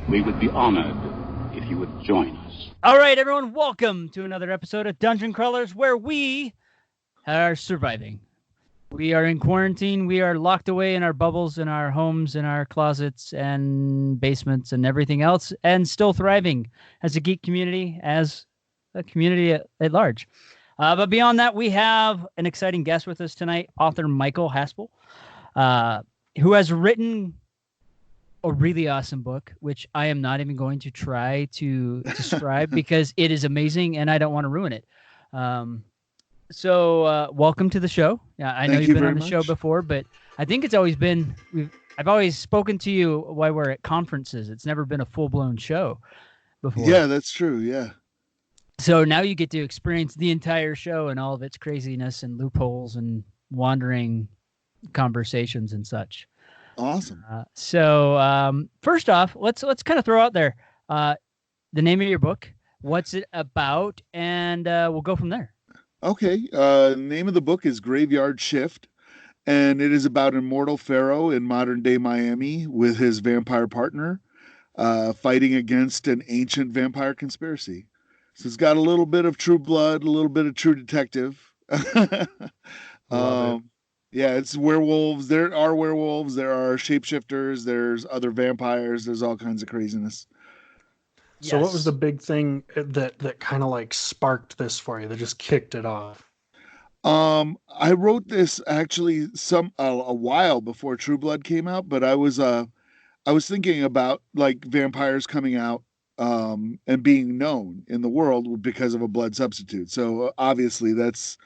We would be honored if you would join us. All right, everyone, welcome to another episode of Dungeon Crawlers, where we are surviving. We are in quarantine. We are locked away in our bubbles, in our homes, in our closets and basements and everything else, and still thriving as a geek community, as a community at large. But beyond that, we have an exciting guest with us tonight, author Michael Haspil, who has written a really awesome book, which I am not even going to try to describe because it is amazing and I don't want to ruin it. So welcome to the show. Yeah, I know you've been on the show before, but I think it's always been, I've always spoken to you while we're at conferences. It's never been a full-blown show before. Yeah, that's true. Yeah. So now you get to experience the entire show and all of its craziness and loopholes and wandering conversations and such. Awesome. So first off, let's kind of throw out there the name of your book, what's it about, and we'll go from there. Okay. Name of the book is Graveyard Shift, and it is about an immortal pharaoh in modern day Miami with his vampire partner fighting against an ancient vampire conspiracy. So it's got a little bit of True Blood, a little bit of True Detective. Yeah, it's werewolves. There are werewolves. There are shapeshifters. There's other vampires. There's all kinds of craziness. So what was the big thing that kind of like sparked this for you, that just kicked it off? I wrote this actually a while before True Blood came out, but I was thinking about like vampires coming out and being known in the world because of a blood substitute. So obviously that's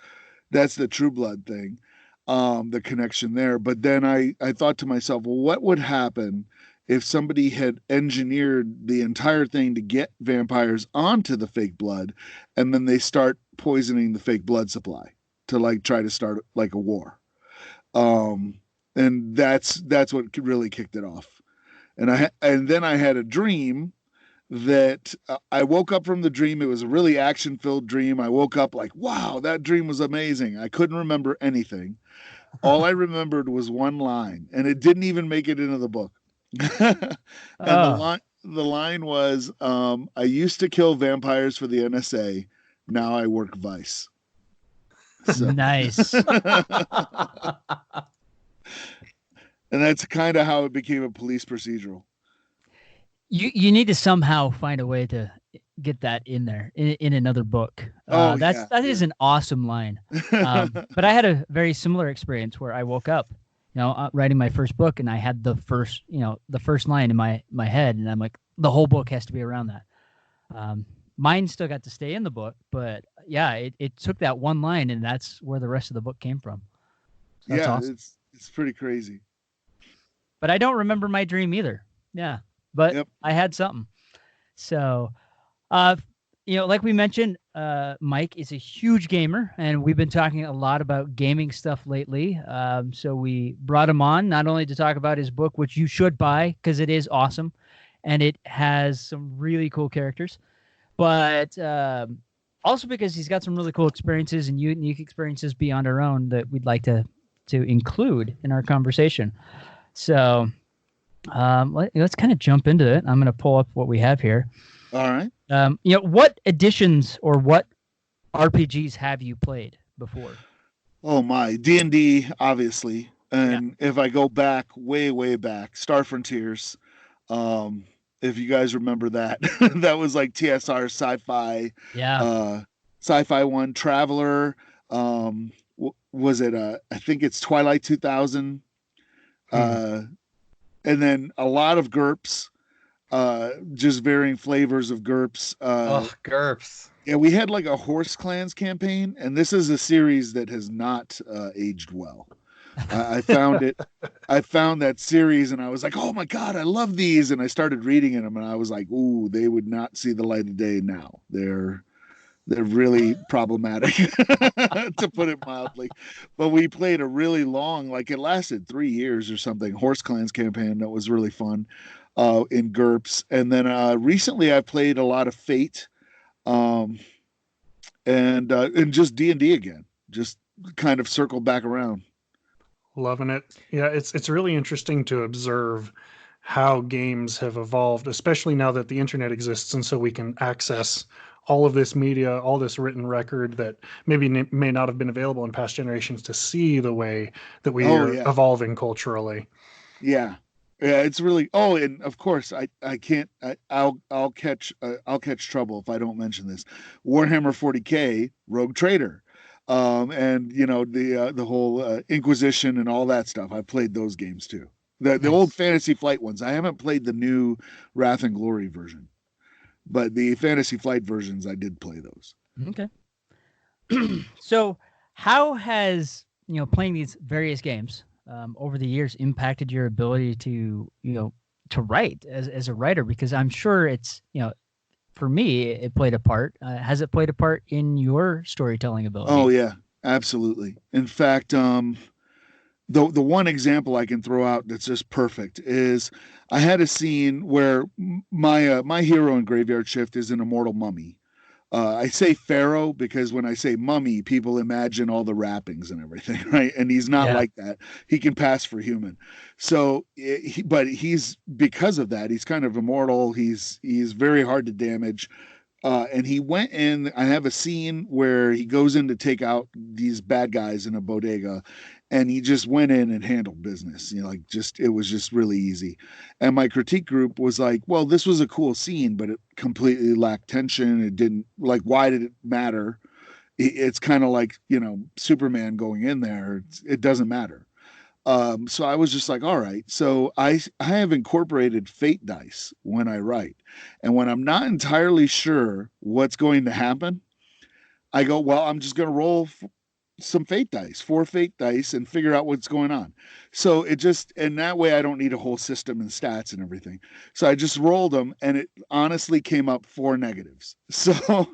the True Blood thing. The connection there. But then I thought to myself, well, what would happen if somebody had engineered the entire thing to get vampires onto the fake blood, and then they start poisoning the fake blood supply to like try to start like a war. And that's what really kicked it off. And then I had a dream that I woke up from the dream. It was a really action-filled dream. I woke up like, wow, that dream was amazing. I couldn't remember anything. All I remembered was one line, and it didn't even make it into the book. And the line was, I used to kill vampires for the NSA. Now I work Vice. So. Nice. And that's kind of how it became a police procedural. You need to somehow find a way to get that in there in another book. That is an awesome line. But I had a very similar experience where I woke up, writing my first book, and I had the first line in my head, and I'm like, the whole book has to be around that. Mine still got to stay in the book, but yeah, it took that one line, and that's where the rest of the book came from. So that's awesome. It's pretty crazy. But I don't remember my dream either. Yeah. But I had something. So, like we mentioned, Mike is a huge gamer, and we've been talking a lot about gaming stuff lately. So we brought him on not only to talk about his book, which you should buy because it is awesome, and it has some really cool characters, but also because he's got some really cool experiences and unique experiences beyond our own that we'd like to include in our conversation. So let's kind of jump into it. I'm going to pull up what we have here. All right. What editions or what RPGs have you played before? Oh my, D&D, obviously. And if I go back, way, way back, Star Frontiers, if you guys remember that, that was like TSR sci-fi. Yeah. Sci-fi one, Traveler. Was it, I think it's Twilight 2000. And then a lot of GURPS, just varying flavors of GURPS. GURPS. Yeah, we had like a Horse Clans campaign, and this is a series that has not aged well. I found that series, and I was like, oh my God, I love these. And I started reading them, and I was like, ooh, they would not see the light of day now. They're really problematic, to put it mildly. But we played a really long, like it lasted 3 years or something, Horse Clans campaign that was really fun in GURPS. And then recently I played a lot of Fate and just D&D again, just kind of circle back around. Loving it. Yeah, it's really interesting to observe how games have evolved, especially now that the internet exists, and so we can access all of this media, all this written record that maybe may not have been available in past generations, to see the way that we are evolving culturally. Yeah. Yeah, it's really. Oh, and of course, I can't. I'll catch trouble if I don't mention this. Warhammer 40K, Rogue Trader, and the whole Inquisition and all that stuff. I've played those games too. The old Fantasy Flight ones. I haven't played the new Wrath and Glory version, but the Fantasy Flight versions I did play those. Okay. So, how has playing these various games over the years impacted your ability to write as a writer? Because I'm sure it's for me it played a part. Has it played a part in your storytelling ability? Oh yeah, absolutely. In fact, the one example I can throw out that's just perfect is I had a scene where my hero in Graveyard Shift is an immortal mummy. I say pharaoh because when I say mummy, people imagine all the wrappings and everything, right? And he's not like that. He can pass for human. So, but he's, because of that, he's kind of immortal. He's very hard to damage. And he went in. I have a scene where he goes in to take out these bad guys in a bodega, and he just went in and handled business. It was just really easy. And my critique group was like, "Well, this was a cool scene, but it completely lacked tension. It didn't why did it matter? It's kind of like Superman going in there. It doesn't matter." So I was just like, all right. So I have incorporated fate dice when I write. And when I'm not entirely sure what's going to happen, I go, well, I'm just going to roll some fate dice, 4 fate dice, and figure out what's going on. So and that way I don't need a whole system and stats and everything. So I just rolled them, and it honestly came up 4 negatives. So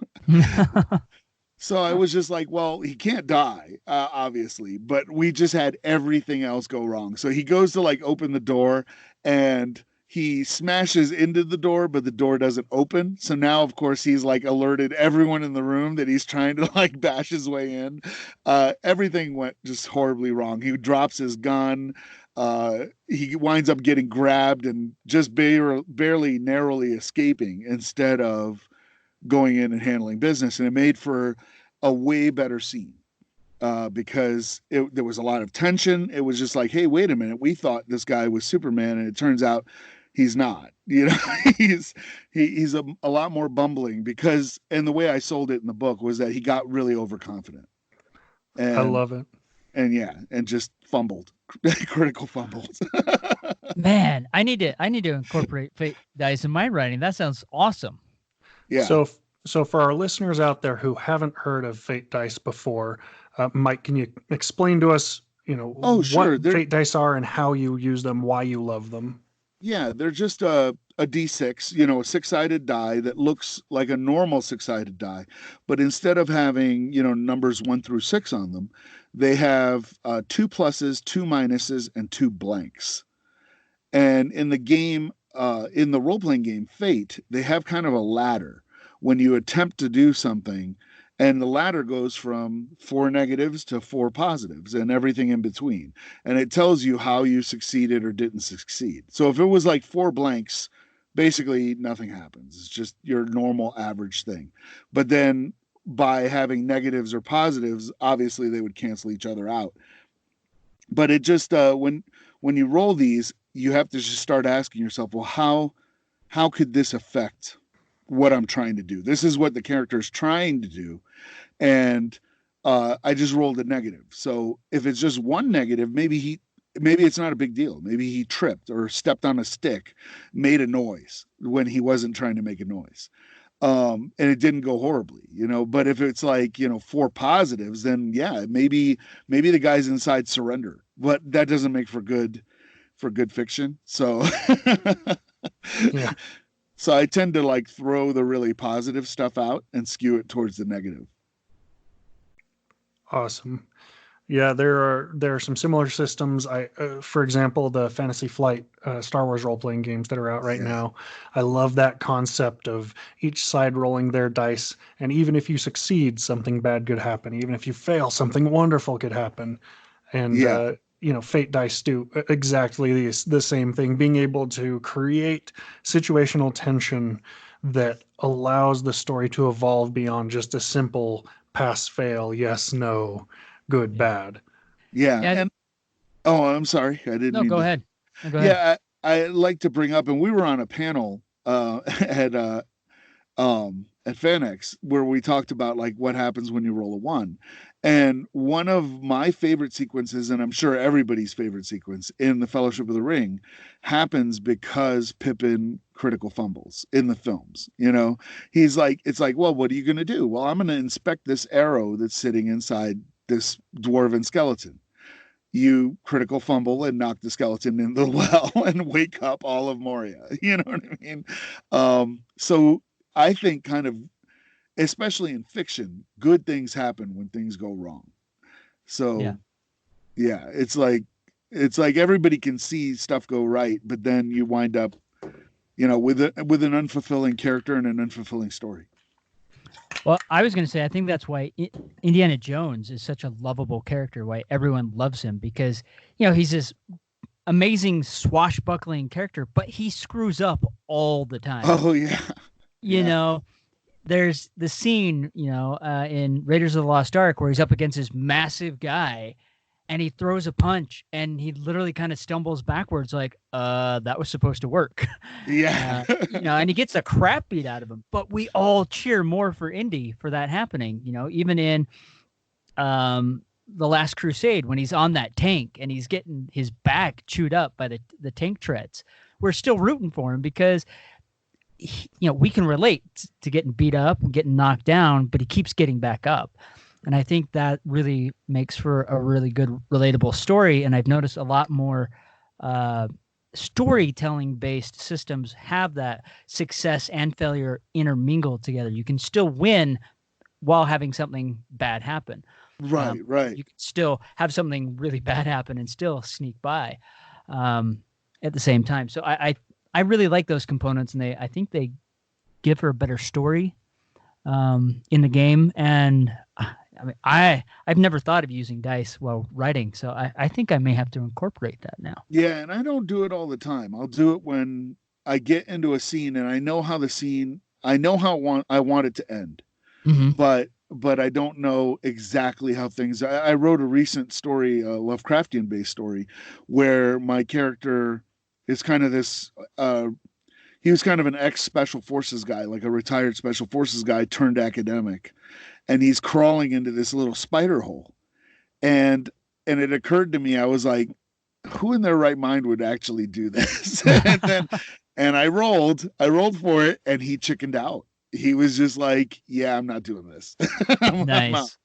I was just like, well, he can't die, obviously, but we just had everything else go wrong. So he goes to open the door, and he smashes into the door, but the door doesn't open. So now, of course, he's alerted everyone in the room that he's trying to bash his way in. Everything went just horribly wrong. He drops his gun. He winds up getting grabbed and just barely narrowly escaping instead of going in and handling business. And it made for a way better scene because there was a lot of tension. It was just like, hey, wait a minute. We thought this guy was Superman, and it turns out he's not. He's a lot more bumbling and the way I sold it in the book was that he got really overconfident. And, I love it. And just fumbled, critical fumbles. Man, I need to incorporate fate dice in my writing. That sounds awesome. Yeah. So for our listeners out there who haven't heard of fate dice before, Mike, can you explain to us, what fate dice are and how you use them, why you love them? Yeah, they're just a D6, a 6-sided die that looks like a normal 6-sided die, but instead of having, numbers 1 through 6 on them, they have 2 pluses, 2 minuses, and 2 blanks. And in the game, in the role-playing game Fate, they have kind of a ladder when you attempt to do something, and the ladder goes from 4 negatives to 4 positives and everything in between. And it tells you how you succeeded or didn't succeed. So if it was 4 blanks, basically nothing happens. It's just your normal average thing. But then by having negatives or positives, obviously they would cancel each other out. But it just, when you roll these, you have to just start asking yourself, well, how could this affect what I'm trying to do? This is what the character is trying to do. And I just rolled a negative. So if it's just 1 negative, maybe it's not a big deal. Maybe he tripped or stepped on a stick, made a noise when he wasn't trying to make a noise. And it didn't go horribly, but if it's 4 positives, then yeah, maybe the guy's inside surrender, but that doesn't make for good fiction. So yeah. So I tend to throw the really positive stuff out and skew it towards the negative. Awesome. Yeah, there are some similar systems. For example, the Fantasy Flight Star Wars role-playing games that are out right now. I love that concept of each side rolling their dice, and even if you succeed, something bad could happen. Even if you fail, something wonderful could happen. And Fate dice do exactly the same thing, being able to create situational tension that allows the story to evolve beyond just a simple pass, fail, yes, no, good, bad. Yeah. Yeah. And oh, I'm sorry. I didn't No, mean go to. ahead. No, go ahead. Yeah, I like to bring up, and we were on a panel at FanX where we talked about like what happens when you roll a 1. And one of my favorite sequences, and I'm sure everybody's favorite sequence in the Fellowship of the Ring, happens because Pippin critical fumbles in the films. He's like, it's like, well, what are you going to do? Well, I'm going to inspect this arrow that's sitting inside this dwarven skeleton. You critical fumble and knock the skeleton in the well and wake up all of Moria. You know what I mean? So I think kind of, especially in fiction, good things happen when things go wrong. So yeah, it's like everybody can see stuff go right, but then you wind up, with an unfulfilling character and an unfulfilling story. Well, I was going to say, I think that's why Indiana Jones is such a lovable character, why everyone loves him, because, he's this amazing swashbuckling character, but he screws up all the time. Oh, yeah. There's the scene, in Raiders of the Lost Ark where he's up against this massive guy and he throws a punch and he literally kind of stumbles backwards like, that was supposed to work. Yeah. And he gets the crap beat out of him. But we all cheer more for Indy for that happening. Even in The Last Crusade, when he's on that tank and he's getting his back chewed up by the tank treads, we're still rooting for him because we can relate to getting beat up and getting knocked down, but he keeps getting back up. And I think that really makes for a really good, relatable story. And I've noticed a lot more storytelling-based systems have that success and failure intermingled together. You can still win while having something bad happen. Right. You can still have something really bad happen and still sneak by at the same time. So I really like those components, and I think they give her a better story in the game. And I've never thought of using dice while writing, so I think I may have to incorporate that now. Yeah, and I don't do it all the time. I'll do it when I get into a scene and I know how I want it to end, but I don't know exactly how things. I wrote a recent story, a Lovecraftian based story, where my character is kind of this. He was kind of an ex-special forces guy, like a retired special forces guy turned academic. And he's crawling into this little spider hole. And it occurred to me, I was like, who in their right mind would actually do this? and I rolled for it, and he chickened out. He was just like, yeah, I'm not doing this. Nice.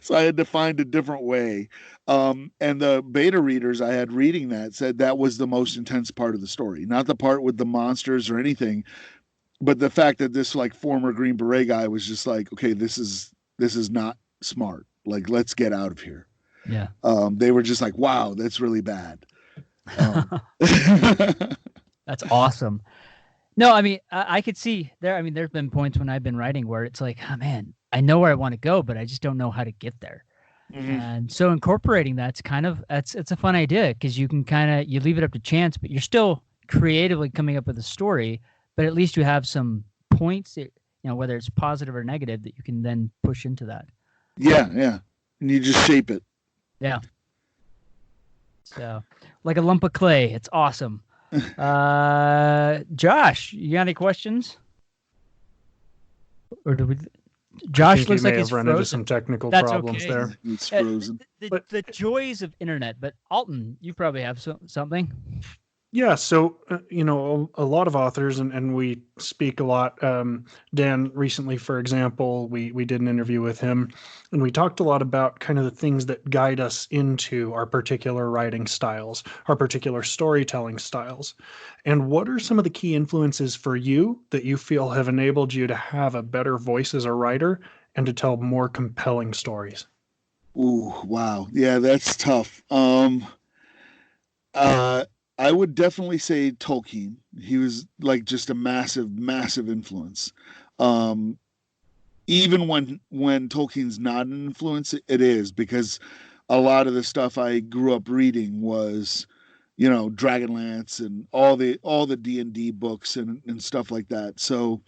So I had to find a different way. And the beta readers I had reading that said that was the most intense part of the story, not the part with the monsters or anything, but the fact that this like former Green Beret guy was just like, okay, this is not smart. Like, let's get out of here. Yeah. They were just like, wow, that's really bad. That's awesome. No, I mean, I could see there. I mean, there's been points when I've been writing where it's like, oh man, I know where I want to go, but I just don't know how to get there. Mm-hmm. And so incorporating that's it's a fun idea because you can you leave it up to chance, but you're still creatively coming up with a story. But at least you have some points, whether it's positive or negative, that you can then push into that. Yeah. And you just shape it. Yeah. So, like a lump of clay. It's awesome. Josh, you got any questions? Or do we? Josh looks like he's run into some technical problems there. It's frozen. The joys of internet. But Alton, you probably have something. Yeah, so, a lot of authors, and we speak a lot. Dan, recently, for example, we did an interview with him, and we talked a lot about kind of the things that guide us into our particular writing styles, our particular storytelling styles. And what are some of the key influences for you that you feel have enabled you to have a better voice as a writer and to tell more compelling stories? Ooh, wow. Yeah, that's tough. I would definitely say Tolkien. He was like just a massive, massive influence. Even when Tolkien's not an influence, it is because a lot of the stuff I grew up reading was, you know, Dragonlance and all the D&D books and stuff like that. So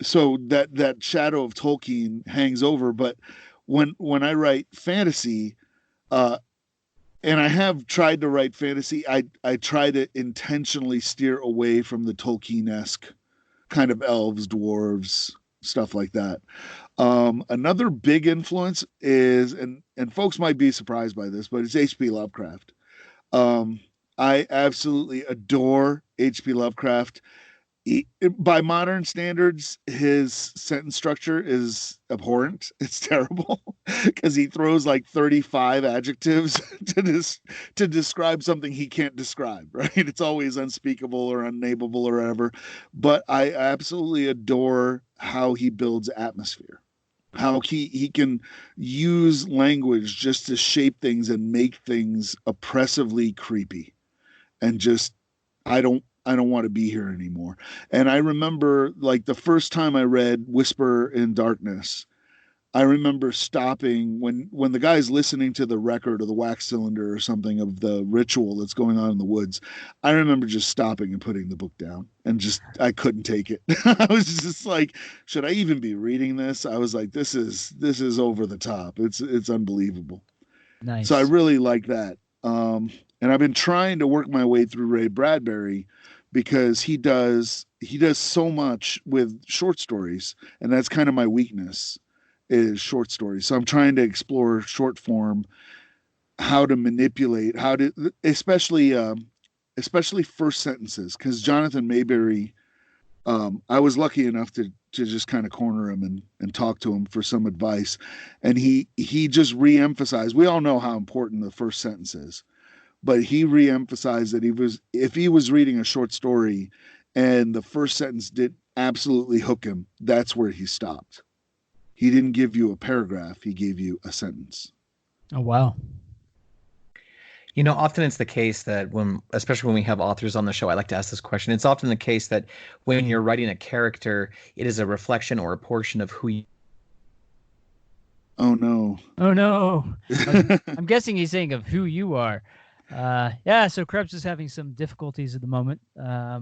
so that shadow of Tolkien hangs over. But when I write fantasy, and I have tried to write fantasy, I try to intentionally steer away from the Tolkien-esque kind of elves, dwarves, stuff like that. Another big influence is, and folks might be surprised by this, but it's H.P. Lovecraft. I absolutely adore H.P. Lovecraft. By modern standards, his sentence structure is abhorrent. It's terrible because he throws like 35 adjectives to describe something he can't describe, right? It's always unspeakable or unnameable or whatever. But I absolutely adore how he builds atmosphere, how he can use language just to shape things and make things oppressively creepy. And just, I don't want to be here anymore. And I remember, like, the first time I read Whisper in Darkness, I remember stopping when the guy's listening to the record or the wax cylinder or something of the ritual that's going on in the woods. I remember just stopping and putting the book down, and just, I couldn't take it. I was just like, should I even be reading this? I was like, this is over the top. It's unbelievable. Nice. So I really like that. And I've been trying to work my way through Ray Bradbury, because he does so much with short stories, and that's kind of my weakness, is short stories. So I'm trying to explore short form, how to manipulate, how to, especially first sentences, because Jonathan Mayberry, I was lucky enough to just kind of corner him and talk to him for some advice, and he just reemphasized, we all know how important the first sentence is, but he reemphasized that if he was reading a short story and the first sentence did absolutely hook him, that's where he stopped. He didn't give you a paragraph, he gave you a sentence. Oh, wow. You know, often it's the case that especially when we have authors on the show, I like to ask this question. It's often the case that when you're writing a character, it is a reflection or a portion of who you. Oh, no. Oh, no. I'm guessing he's saying of who you are. Yeah, so Krebs is having some difficulties at the moment. I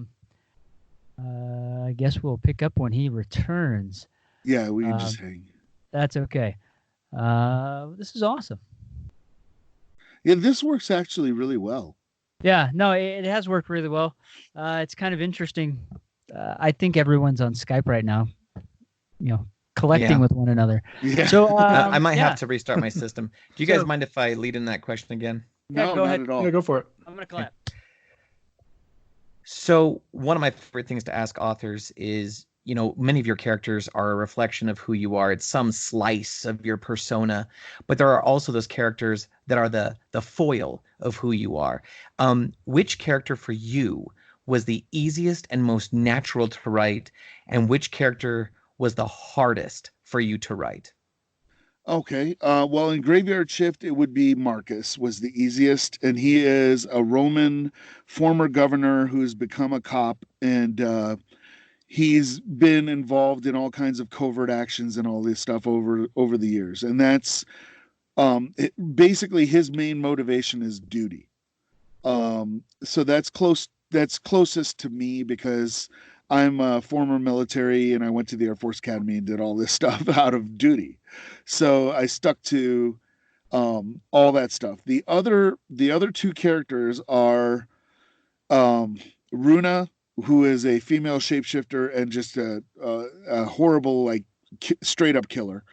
guess we'll pick up when he returns. Yeah, we can just hang. That's okay. This is awesome. Yeah, this works actually really well. Yeah, no, it has worked really well. It's kind of interesting. I think everyone's on Skype right now, collecting with one another. Yeah. So I might have to restart my system. Do you guys mind if I lead in that question again? No, go not ahead. at all. Yeah, go for it. I'm going to clap. So one of my favorite things to ask authors is, many of your characters are a reflection of who you are. It's some slice of your persona, but there are also those characters that are the foil of who you are. Which character for you was the easiest and most natural to write, and which character was the hardest for you to write? Okay. Well, in Graveyard Shift, it would be Marcus was the easiest. And he is a Roman former governor who's become a cop. And he's been involved in all kinds of covert actions and all this stuff over the years. And that's basically his main motivation is duty. So that's closest to me, because I'm a former military and I went to the Air Force Academy and did all this stuff out of duty. So I stuck to all that stuff. The other two characters are Runa, who is a female shapeshifter and just a horrible, like, straight up killer,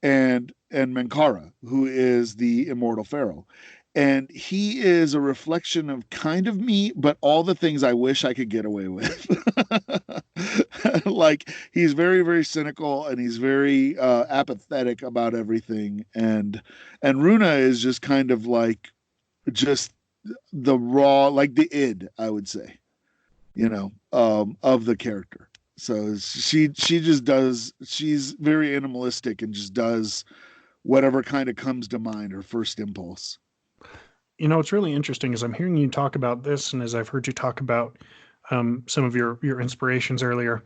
and Menkara, who is the immortal pharaoh. And he is a reflection of kind of me, but all the things I wish I could get away with. Like, he's very, very cynical, and he's very apathetic about everything. And Runa is just kind of like just the raw, like the id, I would say, of the character. So she just does, she's very animalistic and just does whatever kind of comes to mind, her first impulse. What's really interesting is I'm hearing you talk about this, and as I've heard you talk about some of your inspirations earlier,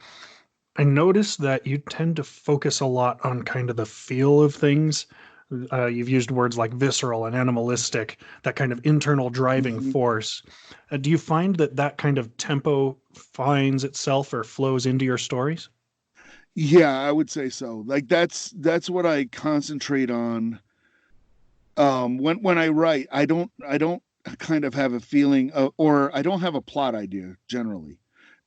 I noticed that you tend to focus a lot on kind of the feel of things. You've used words like visceral and animalistic, that kind of internal driving force. Do you find that that kind of tempo finds itself or flows into your stories? Yeah, I would say so. Like that's what I concentrate on. When I write, I don't kind of have a feeling or I don't have a plot idea generally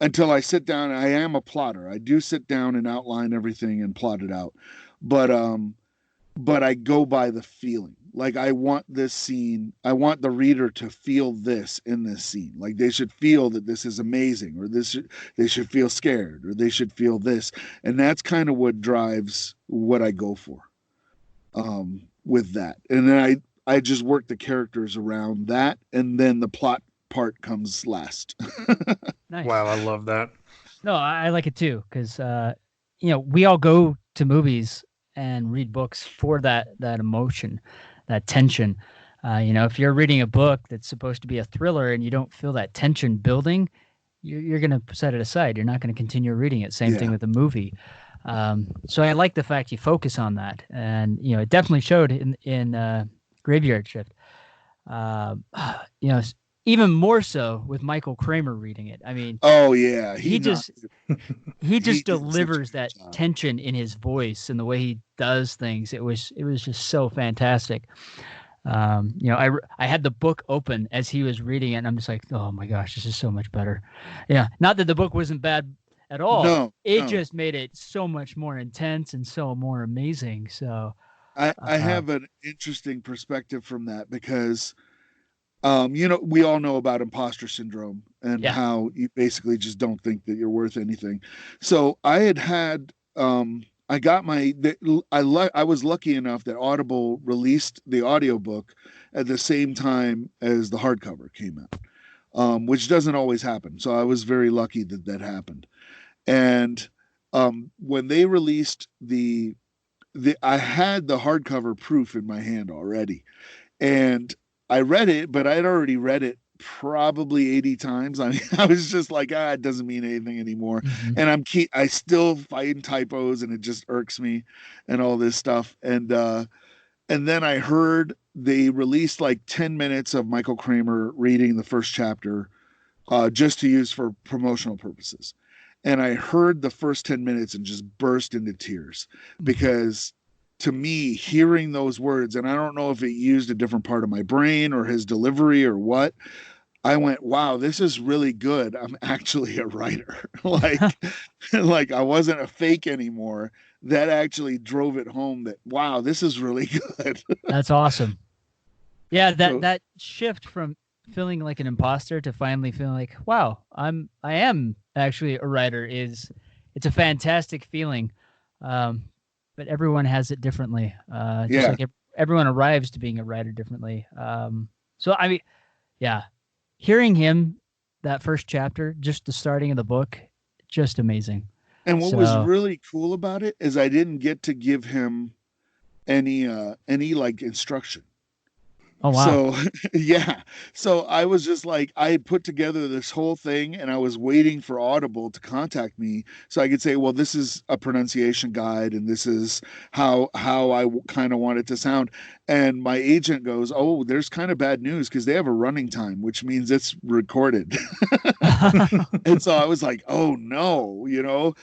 until I sit down. I am a plotter. I do sit down and outline everything and plot it out. But but I go by the feeling. Like I want this scene, I want the reader to feel this in this scene. Like they should feel that this is amazing, or they should feel scared, or they should feel this. And that's kind of what drives what I go for with that. And then I just work the characters around that, and then the plot part comes last. Nice. Wow, I love that. No, I like it too, because we all go to movies and read books for that emotion, that tension. If you're reading a book that's supposed to be a thriller and you don't feel that tension building, you're going to set it aside. You're not going to continue reading it. Same thing with a movie. So I like the fact you focus on that, and it definitely showed in Graveyard Shift. Even more so with Michael Kramer reading it. I mean, oh yeah, he just delivers that tension in his voice and the way he does things. It was just so fantastic. I had the book open as he was reading it, and I'm just like, oh my gosh, this is so much better. Yeah, not that the book wasn't bad at all. No, it just made it so much more intense and so more amazing. So I have an interesting perspective from that because we all know about imposter syndrome and how you basically just don't think that you're worth anything. So I got I was lucky enough that Audible released the audiobook at the same time as the hardcover came out, which doesn't always happen. So I was very lucky that that happened. And when they released I had the hardcover proof in my hand already, and I read it, but I'd already read it probably 80 times. I mean, I was just like, it doesn't mean anything anymore. Mhm. And I still find typos, and it just irks me and all this stuff. And then I heard they released like 10 minutes of Michael Kramer reading the first chapter, just to use for promotional purposes. And I heard the first 10 minutes and just burst into tears because to me, hearing those words, and I don't know if it used a different part of my brain or his delivery or what, I went, wow, this is really good. I'm actually a writer. like I wasn't a fake anymore. That actually drove it home that, wow, this is really good. That's awesome. Yeah, that shift from feeling like an imposter to finally feeling like, wow, I am actually a writer it's a fantastic feeling. But everyone has it differently. Just like everyone arrives to being a writer differently. So I mean, hearing him that first chapter, just the starting of the book, just amazing. And what was really cool about it is I didn't get to give him any like instruction. Oh, wow. So, So I was just like, I had put together this whole thing and I was waiting for Audible to contact me so I could say, well, this is a pronunciation guide and this is how I kind of want it to sound. And my agent goes, oh, there's kind of bad news because they have a running time, which means it's recorded. And so I was like, oh no,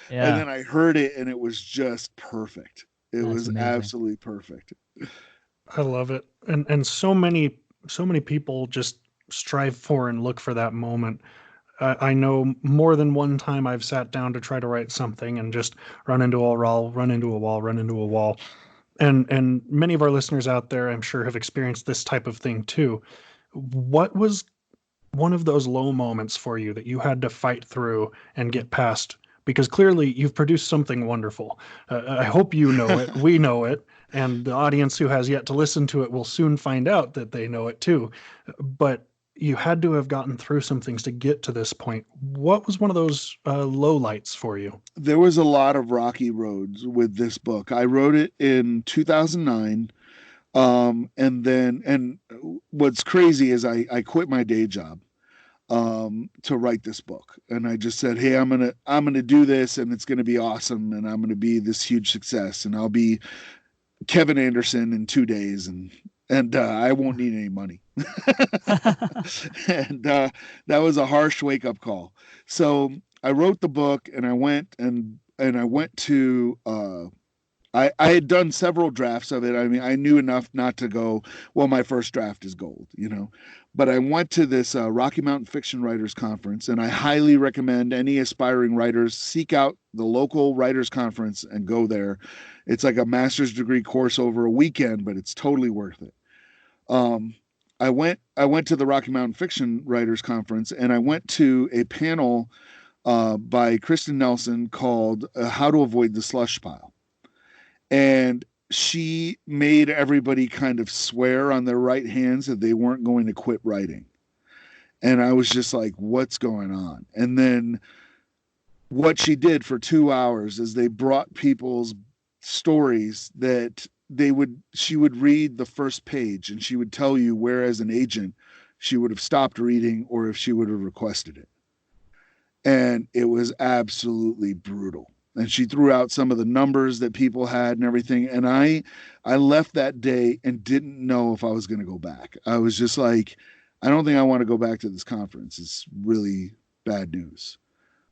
And then I heard it and it was just perfect. It was amazing. Absolutely perfect. I love it. And so many people just strive for and look for that moment. I know more than one time I've sat down to try to write something and just run into a wall. And many of our listeners out there, I'm sure, have experienced this type of thing too. What was one of those low moments for you that you had to fight through and get past? Because clearly you've produced something wonderful. I hope you know it. We know it. And the audience who has yet to listen to it will soon find out that they know it too. But you had to have gotten through some things to get to this point. What was one of those lowlights for you? There was a lot of rocky roads with this book. I wrote it in 2009. And what's crazy is I quit my day job to write this book. And I just said, hey, I'm going to do this and it's going to be awesome. And I'm going to be this huge success and I'll be Kevin Anderson in 2 days, and I won't need any money. And that was a harsh wake up call. So I wrote the book, and I went to. I had done several drafts of it. I mean, I knew enough not to go, well, my first draft is gold, But I went to this Rocky Mountain Fiction Writers Conference, and I highly recommend any aspiring writers seek out the local writers conference and go there. It's like a master's degree course over a weekend, but it's totally worth it. I went to the Rocky Mountain Fiction Writers Conference, and I went to a panel by Kristen Nelson called How to Avoid the Slush Pile. And she made everybody kind of swear on their right hands that they weren't going to quit writing. And I was just like, what's going on? And then what she did for 2 hours is they brought people's stories that she would read the first page, and she would tell you where, as an agent, she would have stopped reading or if she would have requested it. And it was absolutely brutal. And she threw out some of the numbers that people had and everything. And I left that day and didn't know if I was going to go back. I was just like, I don't think I want to go back to this conference. It's really bad news.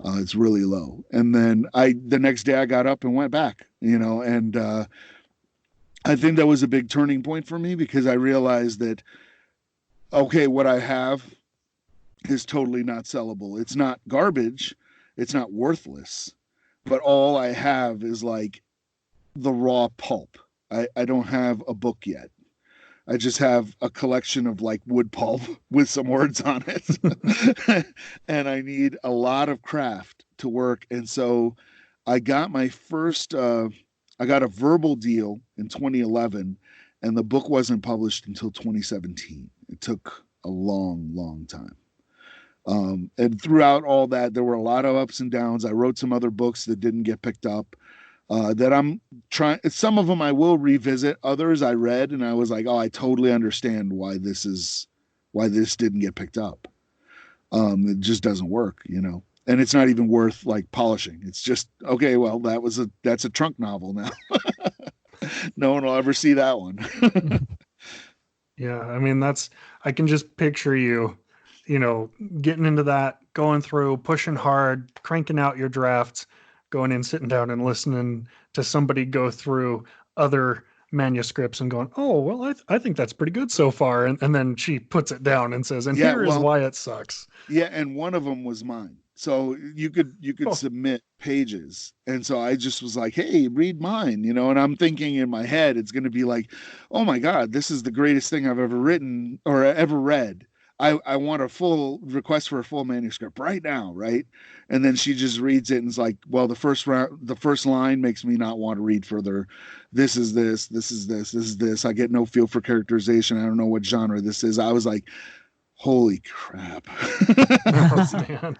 It's really low. And then the next day I got up and went back, and I think that was a big turning point for me, because I realized that, okay, what I have is totally not sellable. It's not garbage. It's not worthless. But all I have is like the raw pulp. I don't have a book yet. I just have a collection of like wood pulp with some words on it. And I need a lot of craft to work. And so I got my first, I got a verbal deal in 2011, and the book wasn't published until 2017. It took a long, long time. And throughout all that, there were a lot of ups and downs. I wrote some other books that didn't get picked up, that I'm trying. Some of them I will revisit. Others I read and I was like, oh, I totally understand why this didn't get picked up. It just doesn't work, and it's not even worth like polishing. It's just, okay, well, that's a trunk novel now. No one will ever see that one. Yeah. I mean, I can just picture you, getting into that, going through, pushing hard, cranking out your drafts, going in, sitting down and listening to somebody go through other manuscripts and going, oh, well, I think that's pretty good so far. And then she puts it down and says, and here is why it sucks. Yeah. And one of them was mine. So you could submit pages. And so I just was like, hey, read mine, and I'm thinking in my head, it's going to be like, oh my God, this is the greatest thing I've ever written or ever read. I want a full request for a full manuscript right now, right? And then she just reads it and is like, well, the first line makes me not want to read further. This is this, this is this, this is this. I get no feel for characterization. I don't know what genre this is. I was like, holy crap. Oh, man.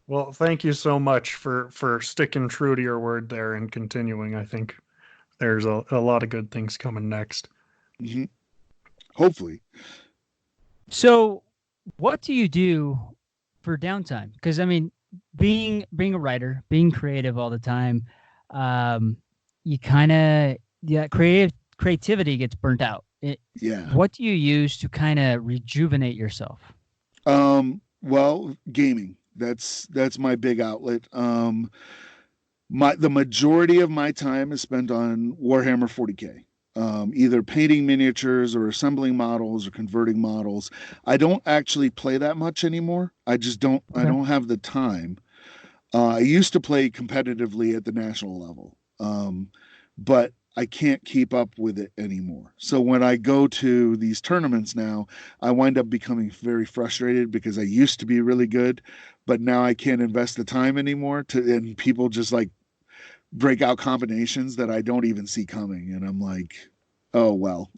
Well, thank you so much for sticking true to your word there and continuing. I think there's a lot of good things coming next. Mm-hmm. Hopefully. So what do you do for downtime? Because I mean, being a writer, being creative all the time, you kind of, creativity gets burnt out. What do you use to kind of rejuvenate yourself? Well, gaming. That's my big outlet. The majority of my time is spent on Warhammer 40K. Either painting miniatures or assembling models or converting models. I don't actually play that much anymore. I just don't. Okay. I don't have the time. I used to play competitively at the national level, but I can't keep up with it anymore. So when I go to these tournaments now, I wind up becoming very frustrated because I used to be really good, but now I can't invest the time anymore. And people just like break out combinations that I don't even see coming. And I'm like, oh, well,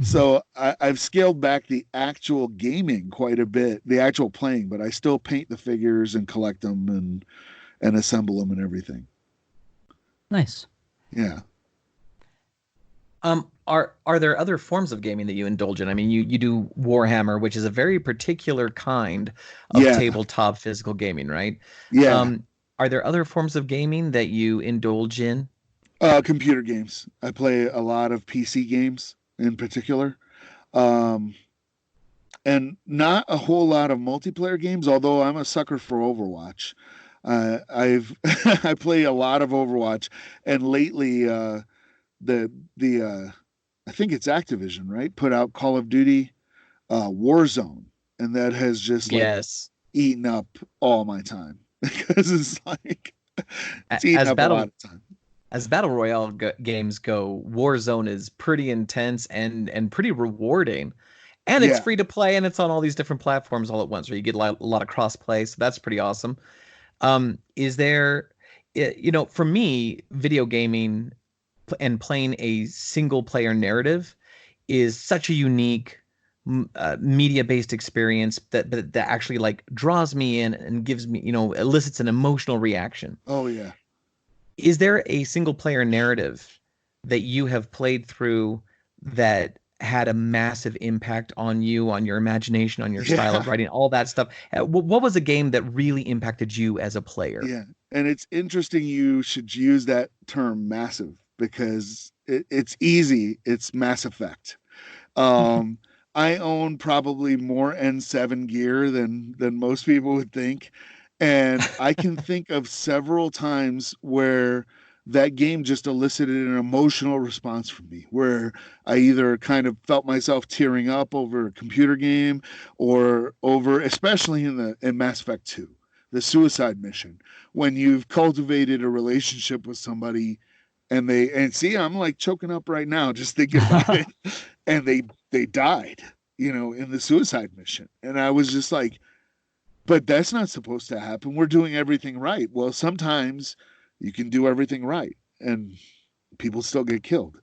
So I've scaled back the actual gaming quite a bit, the actual playing, but I still paint the figures and collect them and assemble them and everything. Nice. Yeah. Are there other forms of gaming that you indulge in? I mean, you do Warhammer, which is a very particular kind of tabletop physical gaming, right? Yeah. Are there other forms of gaming that you indulge in? Computer games. I play a lot of PC games in particular. And not a whole lot of multiplayer games, although I'm a sucker for Overwatch. I've I play a lot of Overwatch, and lately the I think it's Activision, right? Put out Call of Duty Warzone, and that has just like Yes. eaten up all my time because it's like it's eating As up a lot of time. As battle royale games go, Warzone is pretty intense and pretty rewarding. And it's Yeah. free to play, and it's on all these different platforms all at once, where you get a lot of cross play. So that's pretty awesome. Is there, for me, video gaming and playing a single player narrative is such a unique media-based experience that actually like draws me in and gives me, elicits an emotional reaction. Oh yeah. Is there a single player narrative that you have played through that had a massive impact on you, on your imagination, on your style of writing, all that stuff? What was a game that really impacted you as a player? Yeah. And it's interesting you should use that term massive, because it's easy. It's Mass Effect. I own probably more N7 gear than most people would think. And I can think of several times where that game just elicited an emotional response from me, where I either kind of felt myself tearing up over a computer game, or over, especially in Mass Effect 2, the suicide mission, when you've cultivated a relationship with somebody and see, I'm like choking up right now just thinking about it, and they died, in the suicide mission. And I was just like, but that's not supposed to happen. We're doing everything right. Well, sometimes you can do everything right and people still get killed.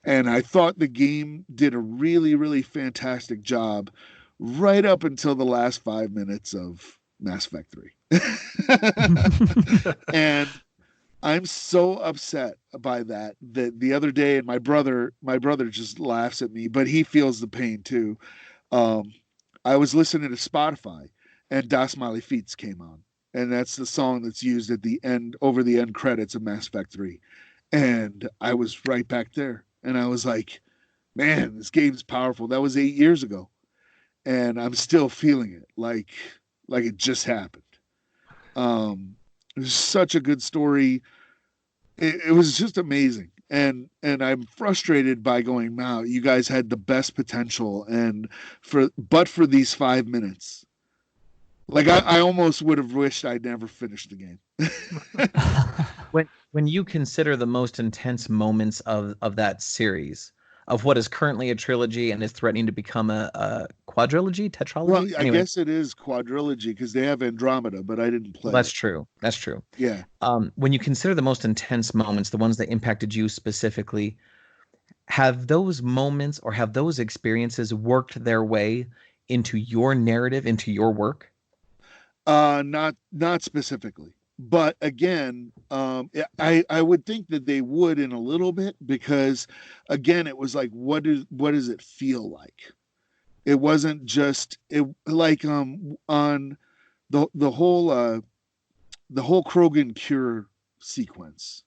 And I thought the game did a really, really fantastic job right up until the last 5 minutes of Mass Effect 3. And I'm so upset by that the other day, and my brother just laughs at me, but he feels the pain too. I was listening to Spotify, and Das Malefiz came on, and that's the song that's used at the end, over the end credits of Mass Effect 3. And I was right back there, and I was like, man, this game's powerful. That was 8 years ago, and I'm still feeling it like it just happened. It was such a good story. It was just amazing. And I'm frustrated by going, wow, you guys had the best potential, and for these 5 minutes, like I almost would have wished I'd never finished the game. When you consider the most intense moments of that series, of what is currently a trilogy and is threatening to become a quadrilogy, tetralogy. Well, I guess it is quadrilogy because they have Andromeda, but I didn't play. Well, that's true. That's true. Yeah. When you consider the most intense moments, the ones that impacted you specifically, have those moments or have those experiences worked their way into your narrative, into your work? Not specifically, but again, I would think that they would in a little bit, because again, it was like, what does it feel like? It wasn't just like on the whole Krogan cure sequence,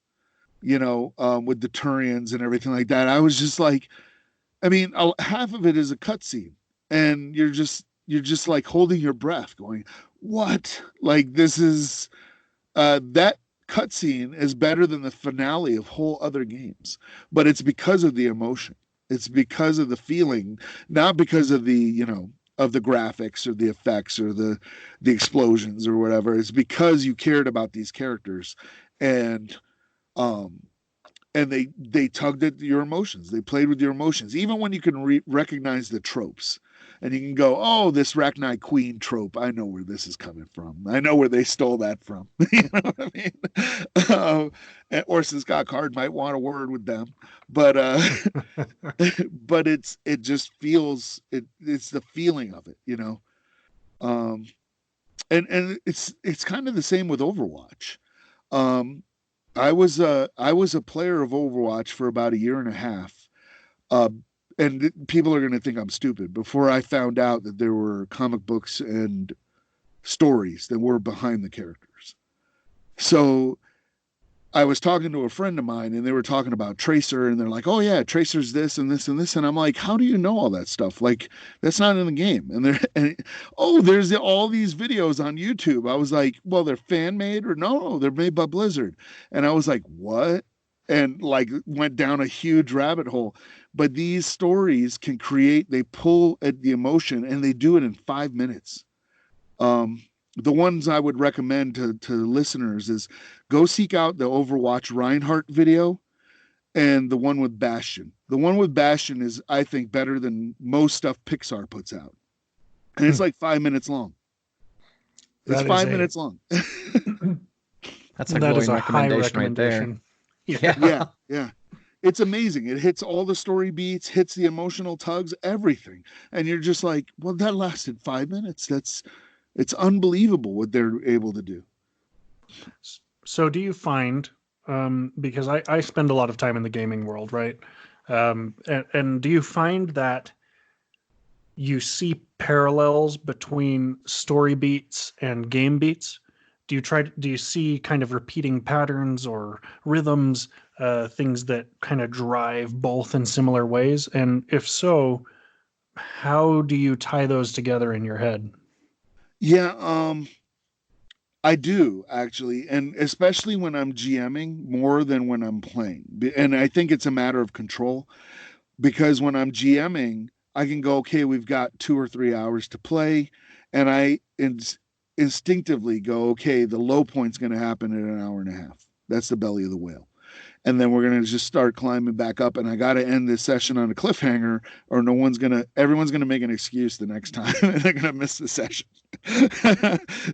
with the Turians and everything like that. I was just like, I mean, half of it is a cutscene, and you're just like holding your breath, going, what? Like, this is that cutscene is better than the finale of whole other games, but it's because of the emotion. It's because of the feeling, not because of the of the graphics or the effects or the explosions or whatever. It's because you cared about these characters, and they tugged at your emotions. They played with your emotions, even when you can recognize the tropes. And you can go, oh, this Rachni Queen trope, I know where this is coming from. I know where they stole that from. You know what I mean? And Orson Scott Card might want a word with them. But but it just feels, it's the feeling of it, and it's kind of the same with Overwatch. I was a player of Overwatch for about a year and a half. And people are going to think I'm stupid, before I found out that there were comic books and stories that were behind the characters. So I was talking to a friend of mine and they were talking about Tracer and they're like, oh yeah, Tracer's this and this and this. And I'm like, how do you know all that stuff? Like, that's not in the game. And there's all these videos on YouTube. I was like, well, they're fan made or no, they're made by Blizzard. And I was like, what? And like went down a huge rabbit hole. But these stories they pull at the emotion and they do it in 5 minutes. The ones I would recommend to listeners is go seek out the Overwatch Reinhardt video and the one with Bastion. The one with Bastion is, I think, better than most stuff Pixar puts out. And it's like 5 minutes long. It's 5 minutes long. That's a glowing recommendation right there. Yeah. It's amazing. It hits all the story beats, hits the emotional tugs, everything. And you're just like, well, that lasted 5 minutes. It's unbelievable what they're able to do. So do you find, because I spend a lot of time in the gaming world, right? And do you find that you see parallels between story beats and game beats? Do you see kind of repeating patterns or rhythms, things that kind of drive both in similar ways? And if so, how do you tie those together in your head? Yeah, I do actually, and especially when I'm GMing more than when I'm playing. And I think it's a matter of control, because when I'm GMing, I can go, okay, we've got 2 or 3 hours to play, and I instinctively go, okay, the low point's going to happen in an hour and a half. That's the belly of the whale. And then we're going to just start climbing back up, and I got to end this session on a cliffhanger, or everyone's going to make an excuse the next time and they're going to miss the session.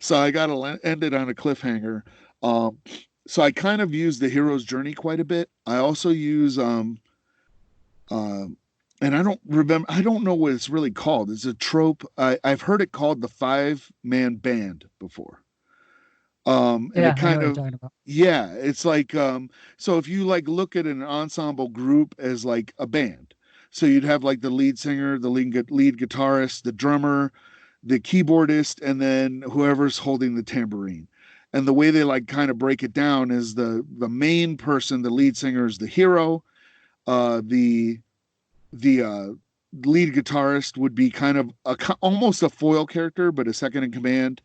So I got to end it on a cliffhanger. So I kind of use the hero's journey quite a bit. I also use, and I don't know what it's really called. It's a trope. I've heard it called the 5-man band before. And it kind of, yeah, it's like, so if you like look at an ensemble group as like a band, so you'd have like the lead singer, the lead guitarist, the drummer, the keyboardist, and then whoever's holding the tambourine. And the way they like kind of break it down is the main person, the lead singer, is the hero. The lead guitarist would be kind of almost a foil character, but a second in command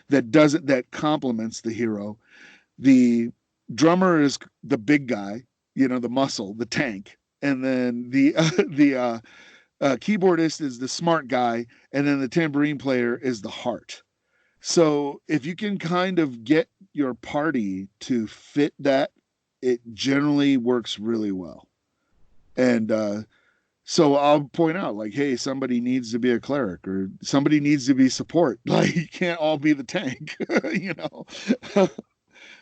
that complements the hero. The drummer is the big guy, the muscle, the tank, and then the keyboardist is the smart guy, and then the tambourine player is the heart. So if you can kind of get your party to fit that, it generally works really well. And so I'll point out, like, hey, somebody needs to be a cleric, or somebody needs to be support. Like, you can't all be the tank,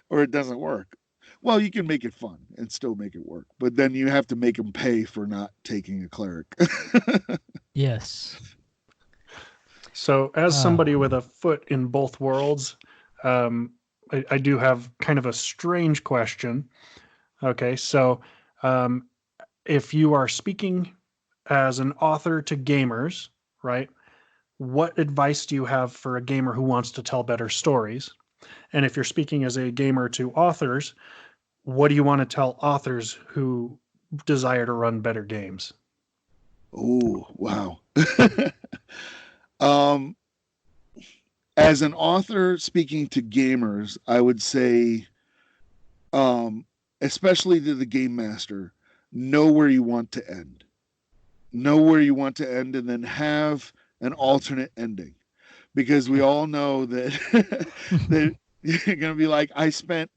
or it doesn't work. Well, you can make it fun and still make it work, but then you have to make them pay for not taking a cleric. Yes. So as somebody with a foot in both worlds, I do have kind of a strange question. Okay, so if you are speaking as an author to gamers, right? What advice do you have for a gamer who wants to tell better stories? And if you're speaking as a gamer to authors, what do you want to tell authors who desire to run better games? Oh, wow. As an author speaking to gamers, I would say, especially to the game master, know where you want to end. Know where you want to end, and then have an alternate ending, because we all know that that you're going to be like, I spent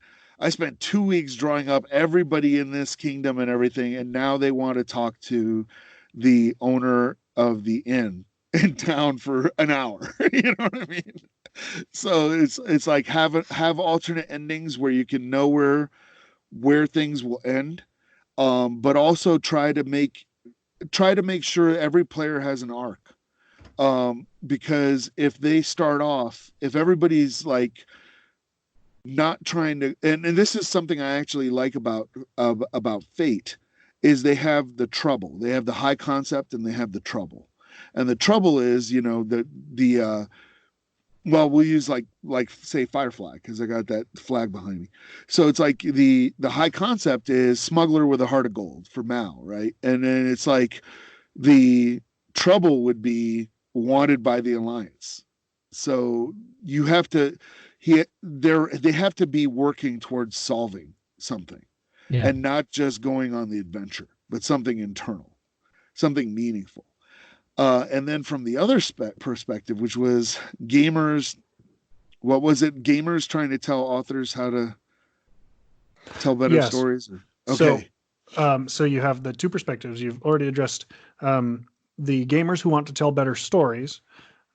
2 weeks drawing up everybody in this kingdom and everything, and now they want to talk to the owner of the inn in town for an hour. You know what I mean? So it's like have alternate endings where you can know where things will end, but also try to make sure every player has an arc, because if they start off, if everybody's like not trying to, and this is something I actually like about Fate, is they have the trouble, they have the high concept, and they have the trouble. And the trouble is, well, we'll use like say Firefly, because I got that flag behind me. So it's like the high concept is smuggler with a heart of gold for Mal, right? And then it's like the trouble would be wanted by the Alliance. So you have to they have to be working towards solving something, and not just going on the adventure, but something internal, something meaningful. And then from the other perspective, which was gamers, what was it? Gamers trying to tell authors how to tell better stories? Okay. So you have the two perspectives. You've already addressed the gamers who want to tell better stories.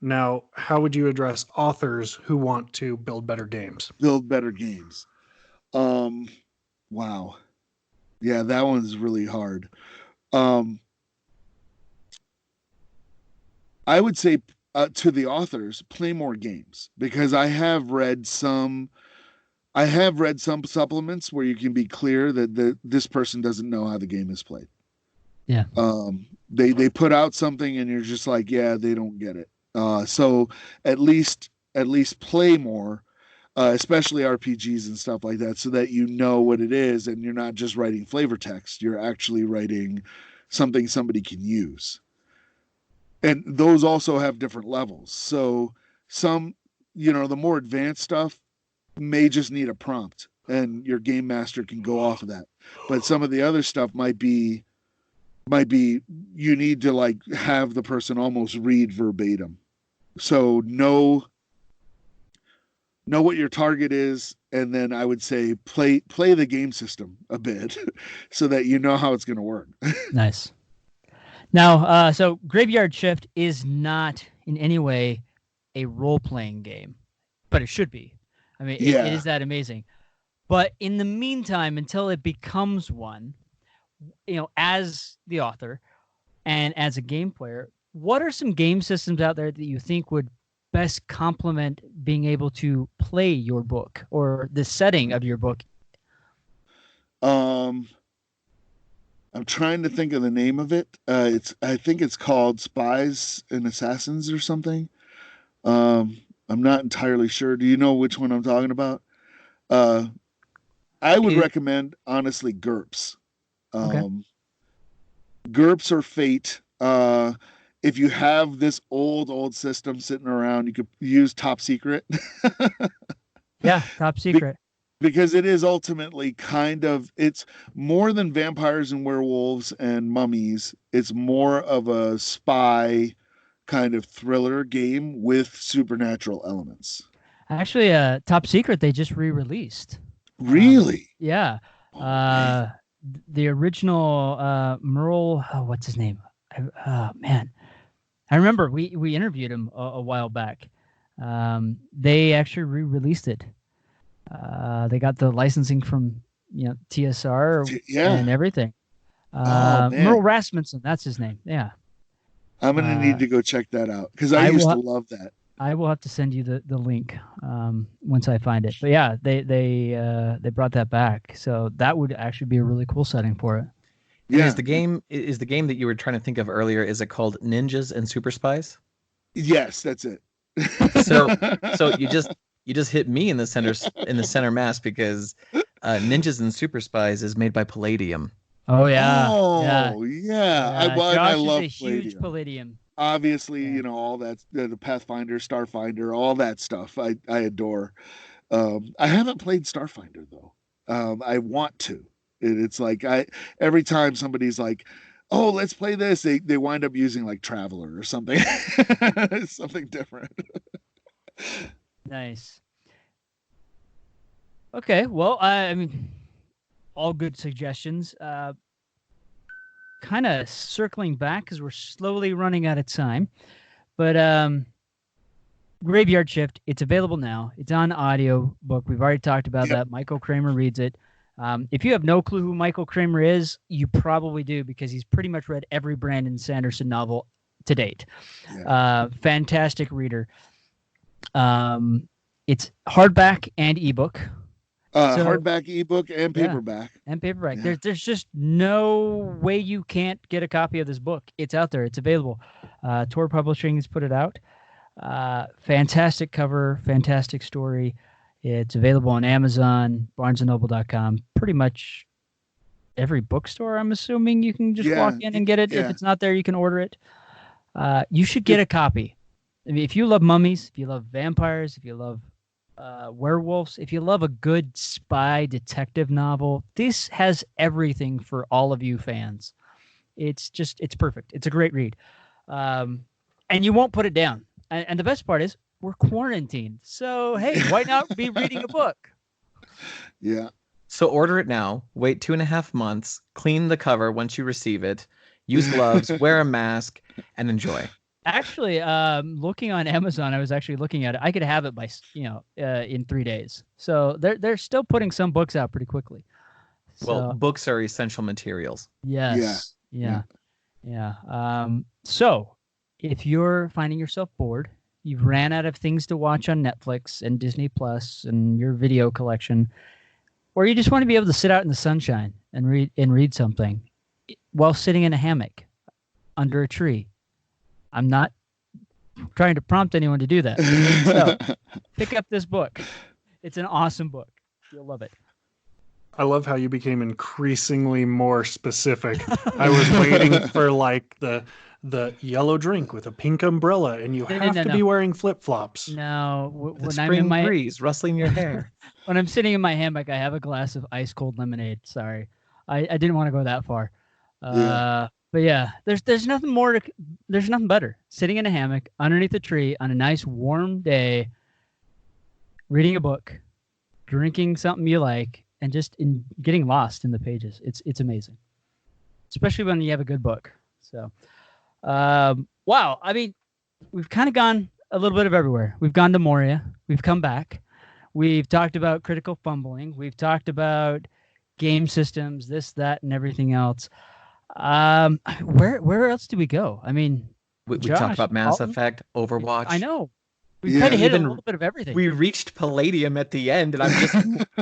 Now, how would you address authors who want to build better games? Build better games. Wow. Yeah, that one's really hard. I would say to the authors, play more games, because I have read some supplements where you can be clear that this person doesn't know how the game is played. Yeah. They put out something and you're just like, yeah, they don't get it. So at least play more, especially RPGs and stuff like that, so that you know what it is and you're not just writing flavor text. You're actually writing something somebody can use. And those also have different levels. So some, the more advanced stuff may just need a prompt and your game master can go off of that. But some of the other stuff might be you need to like have the person almost read verbatim. So know what your target is, and then I would say play the game system a bit so that you know how it's going to work. Nice. Now, so Graveyard Shift is not in any way a role-playing game, but it should be. I mean, it is that amazing. But in the meantime, until it becomes one, as the author and as a game player, what are some game systems out there that you think would best complement being able to play your book or the setting of your book? I'm trying to think of the name of it. I think it's called Spies and Assassins or something. I'm not entirely sure. Do you know which one I'm talking about? I would recommend, honestly, GURPS. Okay. GURPS or Fate. If you have this old system sitting around, you could use Top Secret. Yeah, Top Secret. Because it is ultimately it's more than vampires and werewolves and mummies. It's more of a spy kind of thriller game with supernatural elements. Actually, Top Secret, they just re-released. Really? Yeah. The original Merle, what's his name? Man. I remember we interviewed him a while back. They actually re-released it. They got the licensing from TSR and everything. Merle Rasmussen, that's his name. Yeah. I'm gonna need to go check that out because I used to love that. I will have to send you the link once I find it. But yeah, they brought that back, so that would actually be a really cool setting for it. Yeah. Is the game that you were trying to think of earlier? Is it called Ninjas and Super Spies? Yes, that's it. So you just hit me in the center mass because Ninjas and Super Spies is made by Palladium. Oh yeah. Oh yeah. Josh I love is a huge Palladium. Obviously, all that, the Pathfinder, Starfinder, all that stuff. I adore. I haven't played Starfinder though. I want to. It's like every time somebody's like, "Oh, let's play this," they wind up using like Traveler or something, something different. Nice. Okay, well, I mean, all good suggestions. Kind of circling back because we're slowly running out of time, but Graveyard Shift, it's available now. It's on audio book. We've already talked about that. Michael Kramer reads it. If you have no clue who Michael Kramer is, you probably do because he's pretty much read every Brandon Sanderson novel to date. Fantastic reader. It's hardback and ebook. Hardback, ebook, and paperback. Yeah. There's just no way you can't get a copy of this book. It's out there. It's available. Tor Publishing has put it out. Fantastic cover, fantastic story. It's available on Amazon, BarnesandNoble.com, pretty much every bookstore. I'm assuming you can just walk in and get it. If it's not there, you can order it. You should get a copy. I mean, if you love mummies, if you love vampires, if you love werewolves, if you love a good spy detective novel, this has everything for all of you fans. It's perfect. It's a great read. And you won't put it down. And the best part is we're quarantined. So, hey, why not be reading a book? Yeah. So order it now, wait 2.5 months, clean the cover once you receive it, use gloves, wear a mask, and enjoy. Actually, looking on Amazon, I was actually looking at it. I could have it by, in 3 days. So they're still putting some books out pretty quickly. Well, books are essential materials. Yes. Yeah. So if you're finding yourself bored, you've ran out of things to watch on Netflix and Disney Plus and your video collection, or you just want to be able to sit out in the sunshine and read something while sitting in a hammock under a tree. I'm not trying to prompt anyone to do that. So pick up this book. It's an awesome book. You'll love it. I love how you became increasingly more specific. I was waiting for like the yellow drink with a pink umbrella, and you have to be wearing flip-flops. No, when I'm in my breeze rustling your hair. When I'm sitting in my hammock, I have a glass of ice cold lemonade. Sorry, I didn't want to go that far. But yeah, there's nothing more. There's nothing better. Sitting in a hammock underneath a tree on a nice warm day, reading a book, drinking something you like, and just getting lost in the pages. It's amazing, especially when you have a good book. So, wow. I mean, we've kind of gone a little bit of everywhere. We've gone to Moria. We've come back. We've talked about critical fumbling. We've talked about game systems, this, that, and everything else. Where else do we go? I mean, we talked about Mass Effect, Overwatch. I know. We kind of hit a little bit of everything. We reached Palladium at the end, and I'm just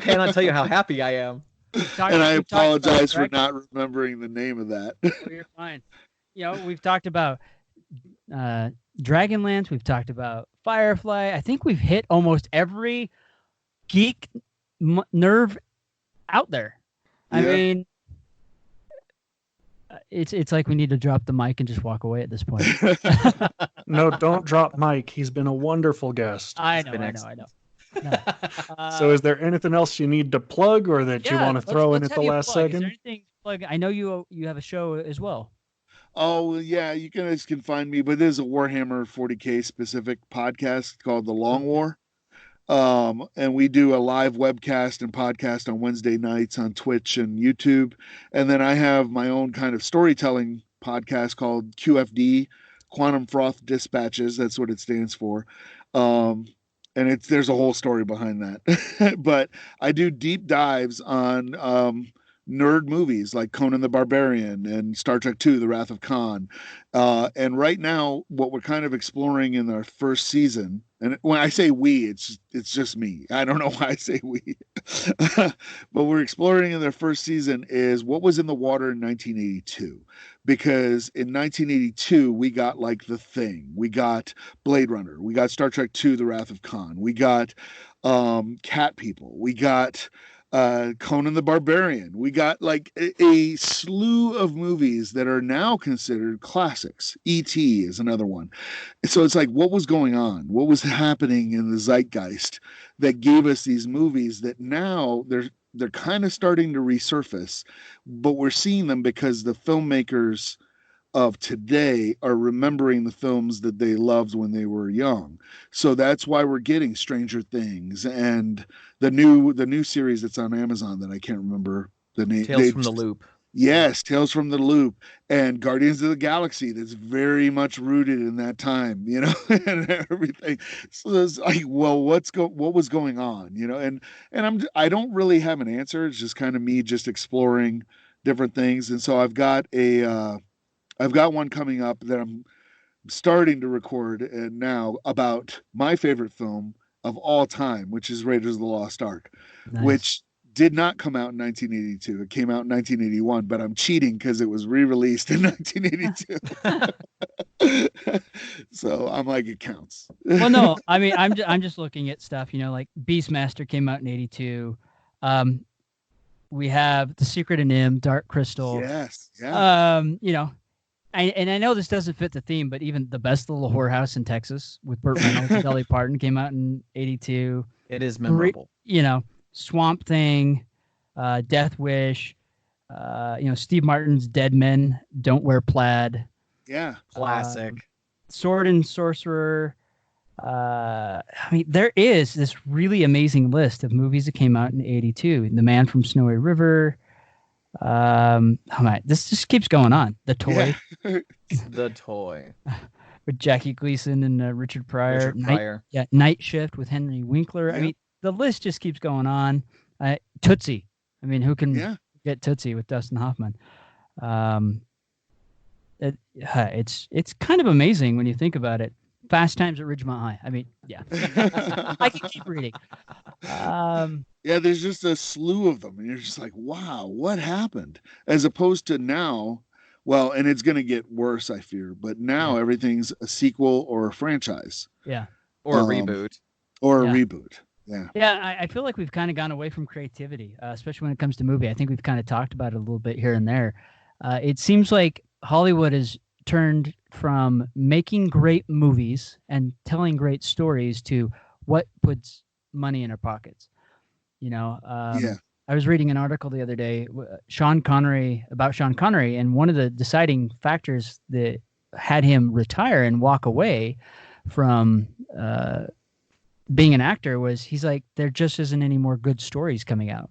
cannot tell you how happy I am. And I apologize for not remembering the name of that. Oh, you're fine. We've talked about Dragonlance. We've talked about Firefly. I think we've hit almost every geek nerve out there. I mean, it's like we need to drop the mic and just walk away at this point. No, don't drop Mike. He's been a wonderful guest. I know. No. So is there anything else you need to plug or that you want to throw in at the last second? Is there anything to plug? I know you have a show as well. Oh, yeah, you guys can find me, but there's a Warhammer 40K specific podcast called The Long War. And we do a live webcast and podcast on Wednesday nights on Twitch and YouTube. And then I have my own kind of storytelling podcast called QFD, Quantum Froth Dispatches. That's what it stands for. And there's a whole story behind that. But I do deep dives on nerd movies like Conan the Barbarian and Star Trek II, The Wrath of Khan. And right now, what we're kind of exploring in our first season, and when I say we, it's just me. I don't know why I say we. But we're exploring in their first season is what was in the water in 1982. Because in 1982, we got like The Thing. We got Blade Runner. We got Star Trek II, The Wrath of Khan. We got Cat People. We got Conan the Barbarian. We got like a slew of movies that are now considered classics. E.T. is another one. So it's like, what was going on? What was happening in the zeitgeist that gave us these movies that now they're kind of starting to resurface, but we're seeing them because the filmmakers of today are remembering the films that they loved when they were young. So that's why we're getting Stranger Things and the new series that's on Amazon that I can't remember the name. Tales from the Loop. Yes, Tales from the Loop, and Guardians of the Galaxy. That's very much rooted in that time, and everything. So it's like, well, what was going on, and I don't really have an answer. It's just kind of me just exploring different things, and so I've got one coming up that I'm starting to record now about my favorite film of all time, which is Raiders of the Lost Ark, which did not come out in 1982. It came out in 1981, but I'm cheating because it was re-released in 1982. So I'm like, it counts. Well, no, I mean, I'm just looking at stuff, like Beastmaster came out in 82. We have The Secret of Nim, Dark Crystal. Yes. Yeah. I know this doesn't fit the theme, but even The Best Little Whorehouse in Texas with Burt Reynolds and Dolly Parton came out in 82. It is memorable. Swamp Thing, Death Wish, Steve Martin's Dead Men Don't Wear Plaid. Yeah. Classic. Sword and Sorcerer. There is this really amazing list of movies that came out in 82. The Man from Snowy River. This just keeps going on. The Toy. Yeah. The Toy. With Jackie Gleason and Richard Pryor. Night Shift with Henry Winkler. Yeah. The list just keeps going on. Tootsie. Who can get Tootsie with Dustin Hoffman? It's kind of amazing when you think about it. Fast Times at Ridgemont High. I can keep reading. There's just a slew of them, and you're just like, wow, what happened? As opposed to now, well, and it's going to get worse, I fear, but now everything's a sequel or a franchise. Yeah. Or a reboot. Or a reboot. Yeah. Yeah, I feel like we've kind of gone away from creativity, especially when it comes to movie. I think we've kind of talked about it a little bit here and there. It seems like Hollywood has turned from making great movies and telling great stories to what puts money in our pockets. I was reading an article the other day, about Sean Connery, and one of the deciding factors that had him retire and walk away from being an actor was he's like, there just isn't any more good stories coming out.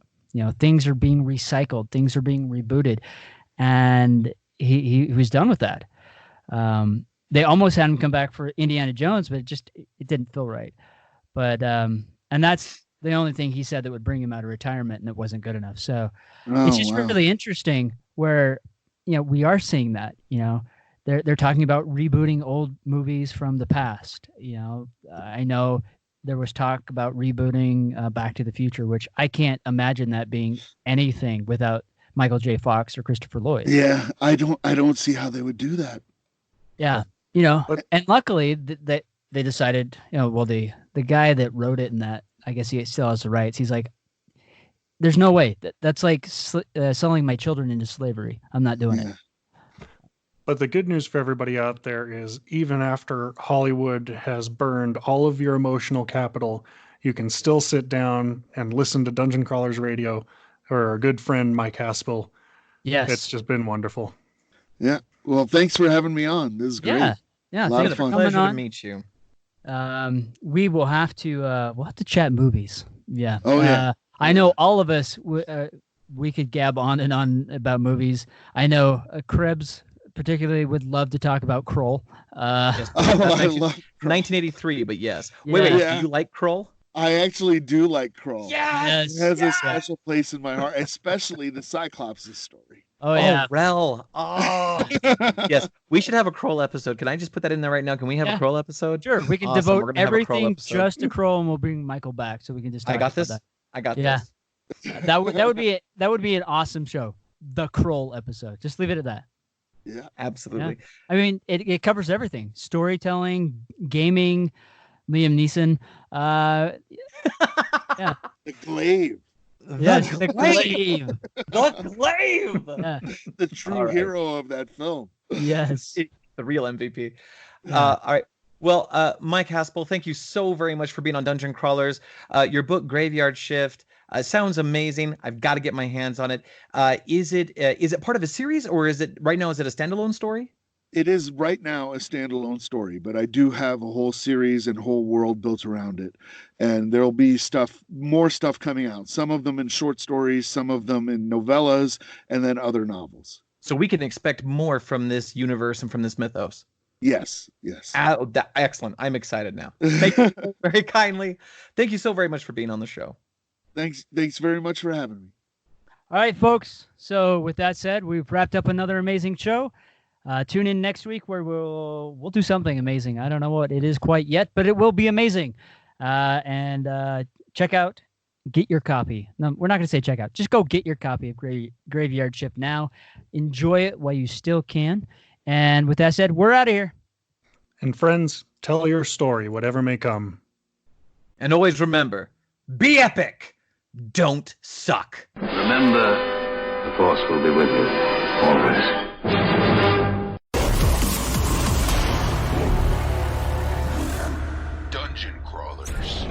Things are being recycled, things are being rebooted, and he was done with that. They almost had him come back for Indiana Jones, but it didn't feel right. But and that's the only thing he said that would bring him out of retirement, and it wasn't good enough. So it's just really interesting where we are seeing that. They're talking about rebooting old movies from the past. I know there was talk about rebooting Back to the Future, which I can't imagine that being anything without Michael J. Fox or Christopher Lloyd. Yeah, I don't see how they would do that. Yeah, and luckily that they decided, the guy that wrote it and that, I guess he still has the rights. He's like, there's no way that's like selling my children into slavery. I'm not doing it. But the good news for everybody out there is even after Hollywood has burned all of your emotional capital, you can still sit down and listen to Dungeon Crawlers Radio or our good friend Mike Haspil. Yes. It's just been wonderful. Yeah. Well, thanks for having me on. This is great. Yeah. A lot of fun. Pleasure to meet you. We will have to chat movies. Yeah. Oh yeah. I know all of us we could gab on and on about movies. I know Krebs particularly would love to talk about Kroll. Yes, I love 1983, but yes. Wait, do you like Kroll? I actually do like Kroll. Yes. It has a special place in my heart, especially the Cyclops' story. Oh yeah. Oh, Rel. Oh. Yes, we should have a Kroll episode. Can I just put that in there right now? Can we have a Kroll episode? Sure. We can devote everything just to Kroll, and we'll bring Michael back so we can just talk about that. I got this. That would be an awesome show. The Kroll episode. Just leave it at that. Yeah, absolutely. Yeah. I mean, it covers everything: storytelling, gaming, Liam Neeson. The Glaive. Yes, the Glaive. The Glaive. Yeah. The true hero of that film. Yes. The real MVP. All right. Well, Mike Haspil, thank you so very much for being on Dungeon Crawlers. Your book, Graveyard Shift, sounds amazing. I've got to get my hands on it. Is it part of a series, or is it right now? Is it a standalone story? It is right now a standalone story, but I do have a whole series and whole world built around it. And there'll be more stuff coming out. Some of them in short stories, some of them in novellas, and then other novels. So we can expect more from this universe and from this mythos. Yes. Excellent. I'm excited now. Thank you very kindly. Thank you so very much for being on the show. Thanks very much for having me. All right, folks. So with that said, we've wrapped up another amazing show. Tune in next week where we'll do something amazing. I don't know what it is quite yet, but it will be amazing. And check out, get your copy. No, we're not going to say check out. Just go get your copy of Graveyard Shift now. Enjoy it while you still can. And with that said, we're out of here. And friends, tell your story, whatever may come. And always remember, be epic. Don't suck. Remember, the Force will be with you, always. Dungeon Crawlers.